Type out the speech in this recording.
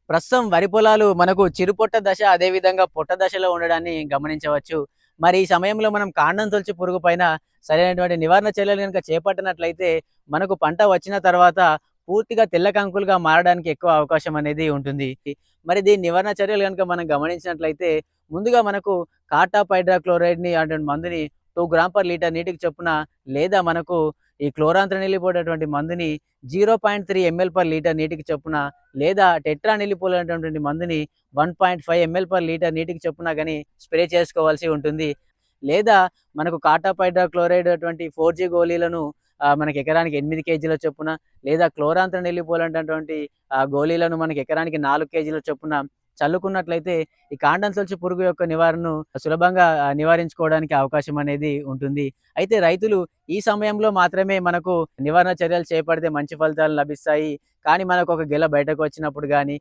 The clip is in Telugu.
ప్రస్తుతం వరి పొలాలు మనకు చిరుపొట్ట దశ, అదేవిధంగా పొట్ట దశలో ఉండడాన్ని గమనించవచ్చు. మరి ఈ సమయంలో మనం కాండం తొలచు పురుగు పైన సరైనటువంటి నివారణ చర్యలు గనుక చేపట్టినట్లయితే, మనకు పంట వచ్చిన తర్వాత పూర్తిగా తెల్ల కంకులుగా మారడానికి ఎక్కువ అవకాశం అనేది ఉంటుంది. మరి దీని నివారణ చర్యలు గనుక మనం గమనించినట్లయితే, ముందుగా మనకు కాటాప్ హైడ్రాక్లోరైడ్‌ని అటువంటి మందుని 2 గ్రామ్ పర్ లీటర్ నీటికి చొప్పున, లేదా మనకు ఈ క్లోరాంత్రనిలిపోయేటటువంటి మందుని 0.3 ఎంఎల్ పర్ లీటర్ నీటికి చొప్పున, లేదా టెట్రానిలిపోల్ అనేటటువంటి మందుని 1.5 ఎంఎల్ పర్ లీటర్ నీటికి చొప్పున గాని స్ప్రే చేసుకోవాల్సి ఉంటుంది. లేదా మనకు కాటాప్ హైడ్రాక్లోరైడ్ అటువంటి 4జీ గోళీలను మనకి ఎకరానికి 8 కేజీల చొప్పున, లేదా క్లోరాంత్రనిలిపోల్ అనేటటువంటి గోళీలను మనకి ఎకరానికి 4 కేజీల చొప్పున చల్లుకున్నట్లయితే ఈ కాండం తొలచు పురుగు యొక్క నివారణను సులభంగా నివారించుకోవడానికి అవకాశం అనేది ఉంటుంది. అయితే రైతులు ఈ సమయంలో మాత్రమే మనకు నివారణ చర్యలు చేపడితే మంచి ఫలితాలు లభిస్తాయి. కానీ మనకు ఒక గెల బయటకు వచ్చినప్పుడు గానీ,